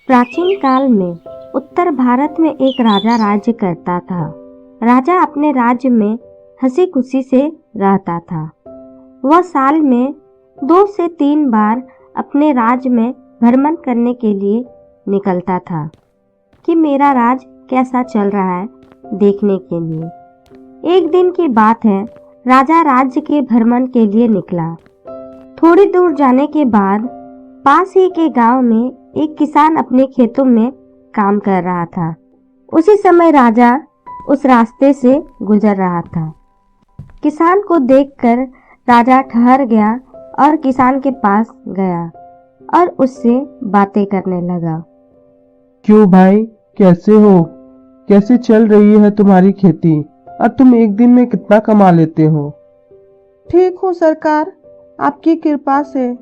प्राचीन काल में उत्तर भारत में एक राजा राज्य करता था। राजा अपने राज्य में हंसी खुशी से रहता था। वह साल में 2 से 3 बार अपने राज्य में भ्रमण करने के लिए निकलता था कि मेरा राज्य कैसा चल रहा है देखने के लिए। एक दिन की बात है, राजा राज्य के भ्रमण के लिए निकला। थोड़ी दूर जाने के बाद पास ही के गांव में एक किसान अपने खेतों में काम कर रहा था। उसी समय राजा उस रास्ते से गुजर रहा था। किसान को देखकर राजा ठहर गया और किसान के पास गया और उससे बातें करने लगा। क्यों भाई, कैसे हो? कैसे चल रही है तुम्हारी खेती? और तुम एक दिन में कितना कमा लेते हो? ठीक हूँ सरकार, आपकी कृपा से।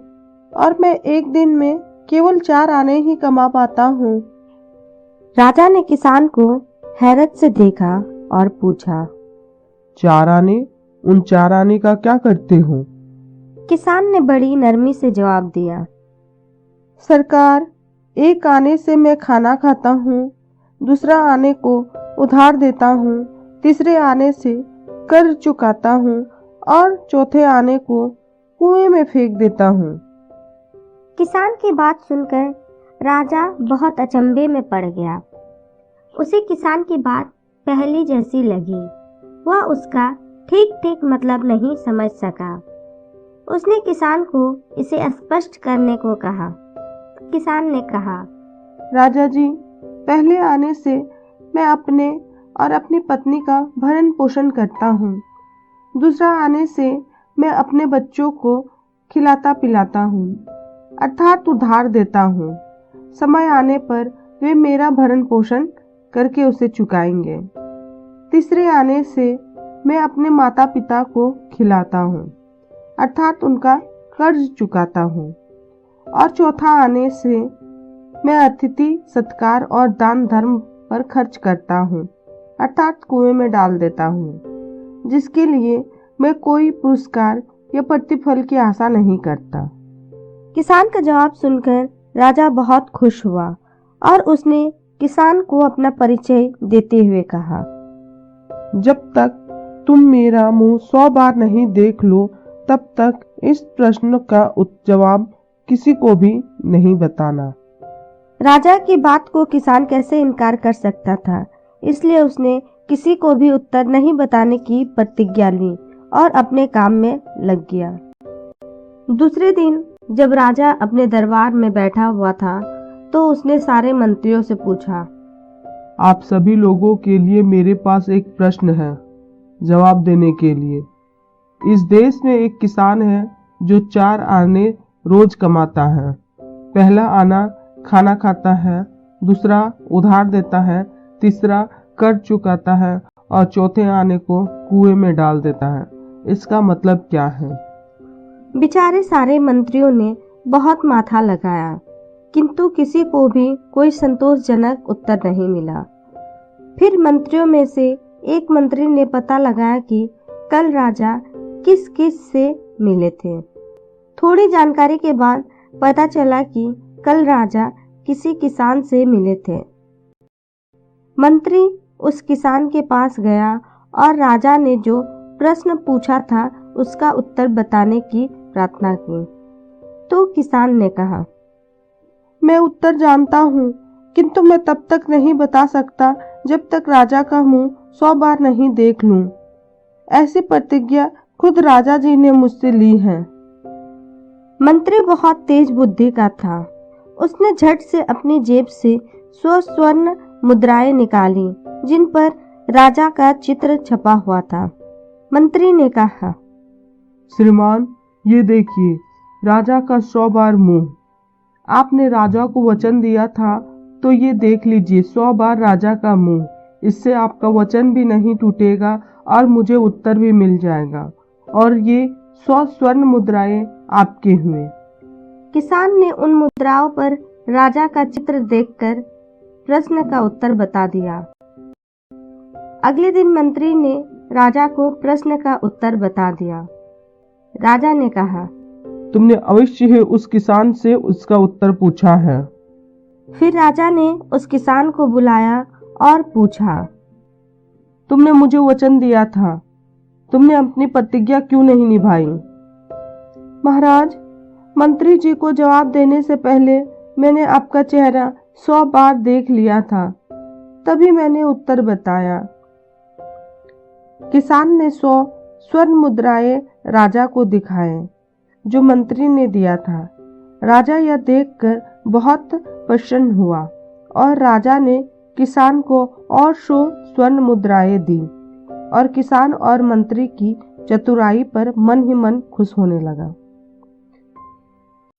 और मैं एक दिन में केवल 4 आने ही कमा पाता हूँ। राजा ने किसान को हैरत से देखा और पूछा, 4 आने? उन 4 आने का क्या करते हो? किसान ने बड़ी नरमी से जवाब दिया, सरकार, एक आने से मैं खाना खाता हूँ, दूसरा आने को उधार देता हूँ, तीसरे आने से कर्ज चुकाता हूँ और चौथे आने को कुएं में फेंक देता हूँ। किसान की बात सुनकर राजा बहुत अचंभे में पड़ गया। उसे किसान की बात पहली जैसी लगी। वह उसका ठीक ठीक मतलब नहीं समझ सका। उसने किसान को इसे स्पष्ट करने को कहा। किसान ने कहा, राजा जी, पहले आने से मैं अपने और अपनी पत्नी का भरण पोषण करता हूँ। दूसरा आने से मैं अपने बच्चों को खिलाता पिलाता हूँ, अर्थात उधार देता हूँ। समय आने पर वे मेरा भरण पोषण करके उसे चुकाएंगे। तीसरे आने से मैं अपने माता पिता को खिलाता हूँ, अर्थात उनका कर्ज चुकाता हूँ। और चौथा आने से मैं अतिथि सत्कार और दान धर्म पर खर्च करता हूँ, अर्थात कुएं में डाल देता हूँ, जिसके लिए मैं कोई पुरस्कार या प्रतिफल की आशा नहीं करता। किसान का जवाब सुनकर राजा बहुत खुश हुआ और उसने किसान को अपना परिचय देते हुए कहा, जब तक तुम मेरा मुंह 100 बार नहीं देख लो, तब तक इस प्रश्न का जवाब किसी को भी नहीं बताना। राजा की बात को किसान कैसे इनकार कर सकता था, इसलिए उसने किसी को भी उत्तर नहीं बताने की प्रतिज्ञा ली और अपने काम में लग गया। दूसरे दिन जब राजा अपने दरबार में बैठा हुआ था, तो उसने सारे मंत्रियों से पूछा, आप सभी लोगों के लिए मेरे पास एक प्रश्न है जवाब देने के लिए। इस देश में एक किसान है जो 4 आने रोज कमाता है। पहला आना खाना खाता है, दूसरा उधार देता है, तीसरा कर्ज चुकाता है और चौथे आने को कुएं में डाल देता है। इसका मतलब क्या है? बेचारे सारे मंत्रियों ने बहुत माथा लगाया, किंतु किसी को भी कोई संतोषजनक उत्तर नहीं मिला। फिर मंत्रियों में से एक मंत्री ने पता लगाया कि कल राजा किस किस से मिले थे। थोड़ी जानकारी के बाद पता चला कि कल राजा किसी किसान से मिले थे। मंत्री उस किसान के पास गया और राजा ने जो प्रश्न पूछा था उसका उत्तर बताने की प्रार्थना की। तो किसान ने कहा, मैं उत्तर जानता हूँ, किंतु मैं तब तक नहीं बता सकता जब तक राजा का मुंह 100 बार नहीं देख लूं। ऐसी प्रतिज्ञा खुद राजा जी ने मुझसे ली है। मंत्री बहुत तेज बुद्धि का था। उसने झट से अपनी जेब से 100 स्वर्ण मुद्राएं निकाली, जिन पर राजा का चित्र छपा हुआ था। मंत्री ने कहा, श्रीमान, ये देखिए, राजा का 100 बार मुंह। आपने राजा को वचन दिया था, तो ये देख लीजिए, 100 बार राजा का मुंह। इससे आपका वचन भी नहीं टूटेगा और मुझे उत्तर भी मिल जाएगा। और ये 100 स्वर्ण मुद्राएं आपके हुए। किसान ने उन मुद्राओं पर राजा का चित्र देखकर प्रश्न का उत्तर बता दिया। अगले दिन मंत्री ने राजा को प्रश्न का उत्तर बता दिया। राजा ने कहा, तुमने अवश्य ही उस किसान से उसका उत्तर पूछा है। फिर राजा ने उस किसान को बुलाया और पूछा, तुमने मुझे वचन दिया था, तुमने अपनी प्रतिज्ञा क्यों नहीं निभाई? महाराज, मंत्री जी को जवाब देने से पहले मैंने आपका चेहरा 100 बार देख लिया था, तभी मैंने उत्तर बताया। किसान ने 100 स्वर्ण मुद्राएं राजा को दिखाए जो मंत्री ने दिया था। राजा यह देखकर बहुत प्रसन्न हुआ और राजा ने किसान को और 100 स्वर्ण मुद्राएं दी और किसान और मंत्री की चतुराई पर मन ही मन खुश होने लगा।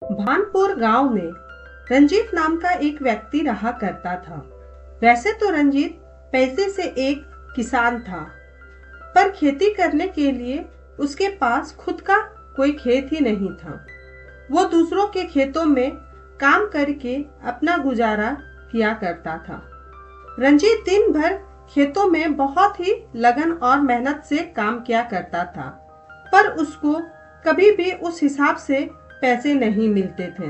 भानपुर गांव में रंजीत नाम का एक व्यक्ति रहा करता था। वैसे तो रंजीत पैसे से एक किसान था, पर खेती करने के लिए उसके पास खुद का कोई खेत ही नहीं था। वो दूसरों के खेतों में काम करके अपना गुजारा किया करता था। रंजीत दिन भर खेतों में बहुत ही लगन और मेहनत से काम किया करता था, पर उसको कभी भी उस हिसाब से पैसे नहीं मिलते थे।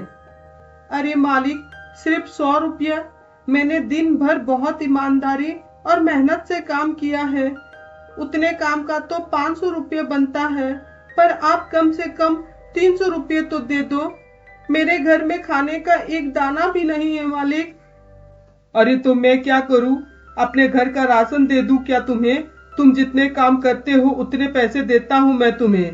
अरे मालिक, सिर्फ 100 रुपया। मैंने दिन भर बहुत ईमानदारी और मेहनत से काम किया है। उतने काम का तो 500 रुपये बनता है, पर आप कम से कम 300 रुपये तो दे दो। मेरे घर में खाने का एक दाना भी नहीं है मालिक। अरे तो मैं क्या करूं? अपने घर का राशन दे दूं क्या तुम्हें? तुम जितने काम करते हो उतने पैसे देता हूं मैं तुम्हें।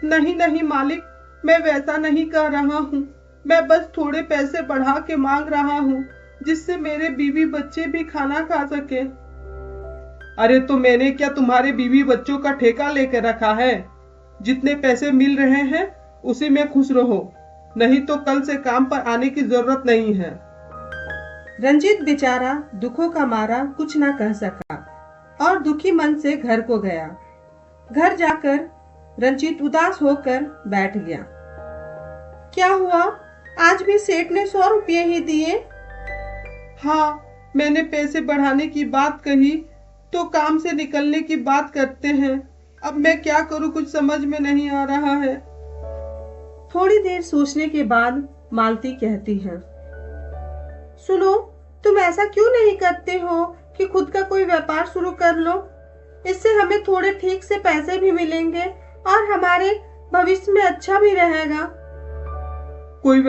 नहीं नहीं मालिक, मैं वैसा नहीं कर रहा हूँ। मैं बस थोड़े पैसे बढ़ा के मांग रहा हूँ, जिससे मेरे बीवी बच्चे भी खाना खा सके। अरे तो मैंने क्या तुम्हारे बीवी बच्चों का ठेका लेकर रखा है? जितने पैसे मिल रहे हैं उसी में खुश रहो, नहीं तो कल से काम पर आने की जरूरत नहीं है। रंजीत बेचारा दुखों का मारा कुछ ना कह सका और दुखी मन से घर को गया। घर जाकर रंजीत उदास होकर बैठ गया। क्या हुआ? आज भी सेठ ने 100 रुपये ही दिए? हाँ, मैंने पैसे बढ़ाने की बात कही तो काम से निकलने की बात करते हैं। अब मैं क्या करूं, कुछ समझ में नहीं आ रहा है। थोड़ी देर सोचने के बाद मालती कहती है, सुनो, तुम ऐसा क्यों नहीं करते हो कि खुद का कोई व्यापार शुरू कर लो। इससे हमें थोड़े ठीक से पैसे भी मिलेंगे और हमारे भविष्य में अच्छा भी रहेगा। कोई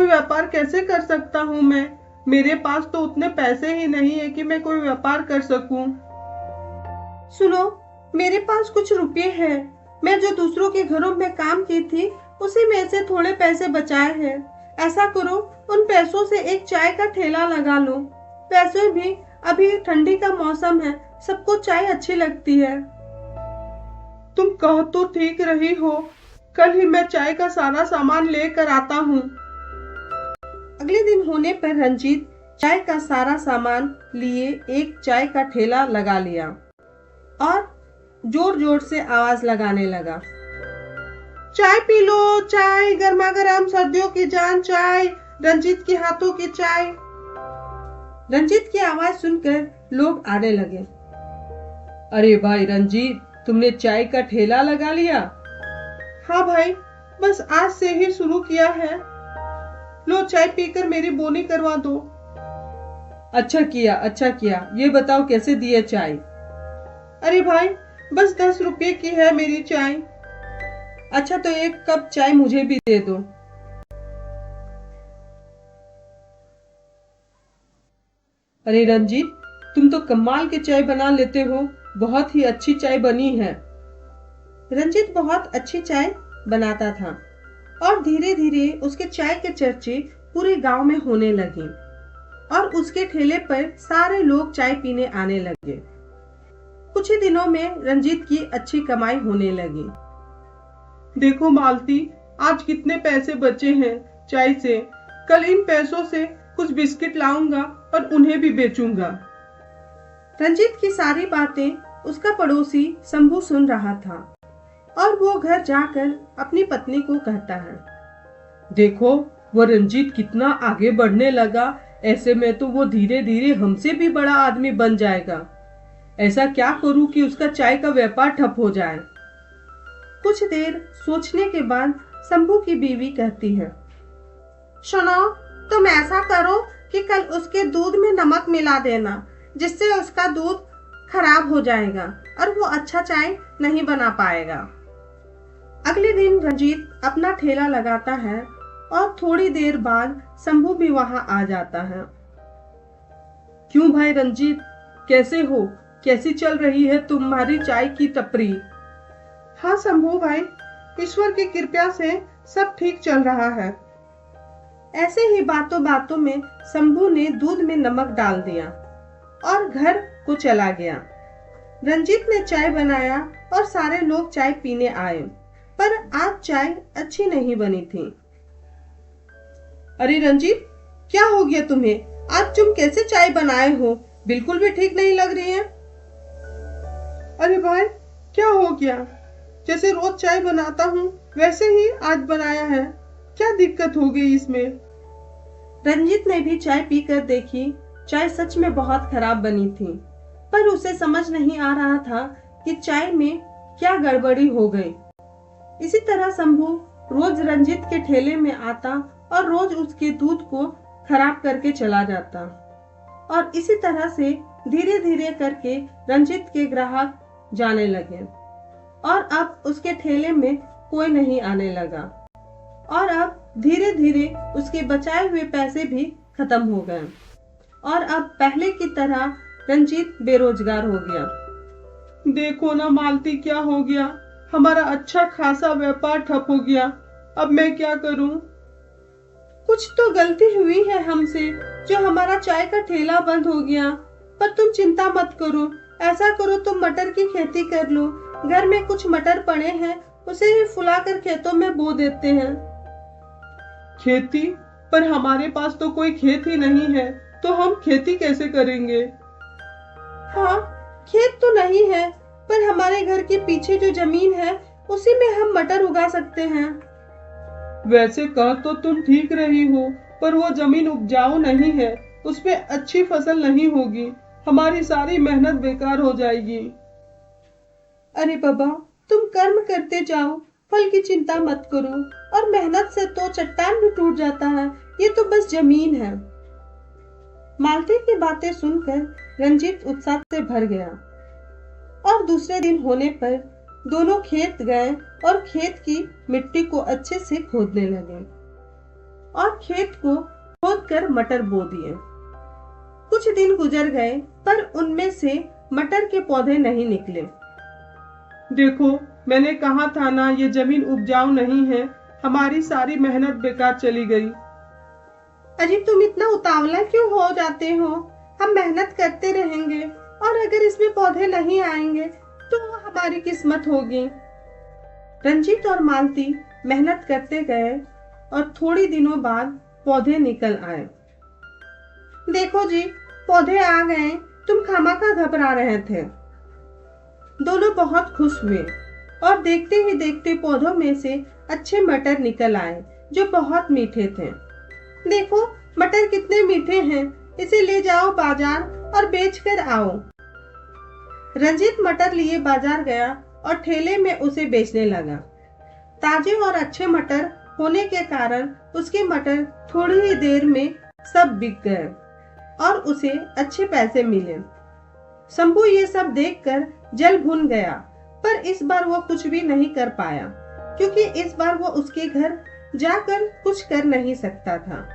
व्यापार कैसे कर सकता हूँ मैं? मेरे पास तो उतने पैसे ही नहीं है कि मैं कोई व्यापार कर सकूं। सुनो, मेरे पास कुछ रुपए हैं। मैं जो दूसरों के घरों में काम की थी उसी में से थोड़े पैसे बचाए हैं। ऐसा करो, उन पैसों से एक चाय का ठेला लगा लो। वैसे भी अभी ठंडी का मौसम है, सबको चाय अच्छी लगती है। तुम कह तो ठीक रही हो, कल ही मैं चाय का सारा सामान लेकर आता हूँ। अगले दिन होने पर रंजीत चाय का सारा सामान लिए एक चाय का ठेला लगा लिया और जोर जोर से आवाज लगाने लगा, चाय पी लो, चाय गर्मा गर्म, सर्दियों की जान चाय, रंजीत के हाथों की चाय। रंजीत की आवाज सुनकर लोग आने लगे। अरे भाई रंजीत, तुमने चाय का ठेला लगा लिया? हाँ भाई, बस आज से ही शुरू किया है। लो चाय पीकर मेरी बोनी करवा दो। अच्छा किया। ये बताओ कैसे दिए चाय? अरे भाई, बस 10 रुपये की है मेरी चाय। अच्छा तो एक कप चाय मुझे भी दे दो। अरे रंजीत, तुम तो कमाल की चाय बना लेते हो, बहुत ही अच्छी चाय बनी है। रंजीत बहुत अच्छी चाय बनाता था और धीरे धीरे उसके चाय के चर्चे पूरे गांव में होने लगे और उसके ठेले पर सारे लोग चाय पीने आने लगे। कुछ ही दिनों में रंजीत की अच्छी कमाई होने लगी। देखो मालती, आज कितने पैसे बचे हैं चाय से। कल इन पैसों से कुछ बिस्किट लाऊंगा और उन्हें भी बेचूंगा। रंजीत की सारी बातें उसका पड़ोसी शंभू सुन रहा था और वो घर जाकर अपनी पत्नी को कहता है, देखो वो रंजीत कितना आगे बढ़ने लगा। ऐसे में तो वो धीरे धीरे हमसे भी बड़ा आदमी बन जाएगा। ऐसा क्या करूं कि उसका चाय का व्यापार ठप हो जाए। कुछ देर सोचने के बाद शंभू की बीवी कहती है, सुनो, तुम ऐसा करो कि कल उसके दूध में नमक मिला देना, जिससे उसका दूध खराब हो जाएगा और वो अच्छा चाय नहीं बना पाएगा। अगले दिन रंजीत अपना ठेला लगाता है और थोड़ी देर बाद शंभू भी वहां आ जाता है। क्यों भाई रंजीत, कैसे हो? कैसी चल रही है तुम्हारी चाय की टपरी? हाँ शंभू भाई, ईश्वर की कृपा से सब ठीक चल रहा है। ऐसे ही बातों बातों में शंभू ने दूध में नमक डाल दिया और घर को चला गया। रंजीत ने चाय बनाया और सारे लोग चाय पीने आए, पर आज चाय अच्छी नहीं बनी थी। अरे रंजीत, क्या हो गया तुम्हें? आज तुम कैसे चाय बनाए हो? बिल्कुल भी ठीक नहीं लग रही है। अरे भाई, क्या हो गया? जैसे रोज चाय बनाता हूँ वैसे ही आज बनाया है। क्या दिक्कत हो गई इसमें? रंजीत ने भी चाय पीकर देखी। चाय सच में बहुत खराब बनी थी, पर उसे समझ नहीं आ रहा था कि चाय में क्या गड़बड़ी हो गई। इसी तरह शंभू रोज रंजीत के ठेले में आता और रोज उसके दूध को खराब करके चला जाता, और इसी तरह से धीरे धीरे करके रंजीत के ग्राहक जाने लगे और अब उसके ठेले में कोई नहीं आने लगा, और अब धीरे धीरे उसके बचाए हुए पैसे भी खत्म हो गए और अब पहले की तरह रंजीत बेरोजगार हो गया। देखो ना मालती, क्या हो गया? हमारा अच्छा खासा व्यापार ठप हो गया। अब मैं क्या करूं? कुछ तो गलती हुई है हमसे, जो हमारा चाय का ठेला बंद हो गया। पर तुम चिंता मत करो, ऐसा करो तुम मटर की खेती कर लो। घर में कुछ मटर पड़े हैं, उसे ही फुलाकर खेतों में बो देते हैं। खेती? पर हमारे पास तो कोई खेत ही नहीं है, तो हम खेती कैसे करेंगे? हाँ, खेत तो नहीं है, पर हमारे घर के पीछे जो जमीन है उसी में हम मटर उगा सकते हैं। वैसे कह तो तुम ठीक रही हो, पर वो जमीन उपजाऊ नहीं है, उसमें अच्छी फसल नहीं होगी। हमारी सारी मेहनत बेकार हो जाएगी। अरे बाबा, तुम कर्म करते जाओ, फल की चिंता मत करो। और मेहनत से तो चट्टान भी टूट जाता है, ये तो बस जमीन है। मालती की बातें सुनकर रंजीत उत्साह से भर गया और दूसरे दिन होने पर दोनों खेत गए और खेत की मिट्टी को अच्छे से खोदने लगे और खेत को खोदकर मटर बो दिए। कुछ दिन गुजर गए, पर उनमें से मटर के पौधे नहीं निकले। देखो, मैंने कहा था ना, ये जमीन उपजाऊ नहीं है। हमारी सारी मेहनत बेकार चली गई। अजी, तुम इतना उतावला क्यों हो जाते हो? हम मेहनत करते रहेंगे, और अगर इसमें पौधे नहीं आएंगे तो वो हमारी किस्मत होगी। रंजीत और मालती मेहनत करते गए और थोड़ी दिनों बाद पौधे निकल आए। देखो जी, पौधे आ गए, तुम खामखा घबरा रहे थे। दोनों बहुत खुश हुए और देखते ही देखते पौधों में से अच्छे मटर निकल आए, जो बहुत मीठे थे। देखो, मटर कितने मीठे हैं, इसे ले जाओ बाजार और बेच कर आओ। रंजीत मटर लिए बाजार गया और ठेले में उसे बेचने लगा। ताजे और अच्छे मटर होने के कारण उसके मटर थोड़ी ही देर में सब बिक गए और उसे अच्छे पैसे मिले। शंभू ये सब देखकर जल भुन गया, पर इस बार वो कुछ भी नहीं कर पाया, क्योंकि इस बार वो उसके घर जाकर कुछ कर नहीं सकता था।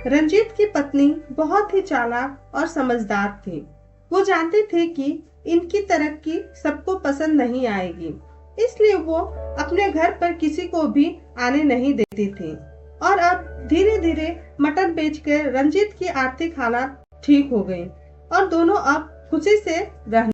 रंजीत की पत्नी बहुत ही चालाक और समझदार थी। वो जानती थी कि इनकी तरक्की सबको पसंद नहीं आएगी, इसलिए वो अपने घर पर किसी को भी आने नहीं देती थी। और अब धीरे धीरे मटर बेचकर रंजीत की आर्थिक हालत ठीक हो गई और दोनों अब खुशी से रहने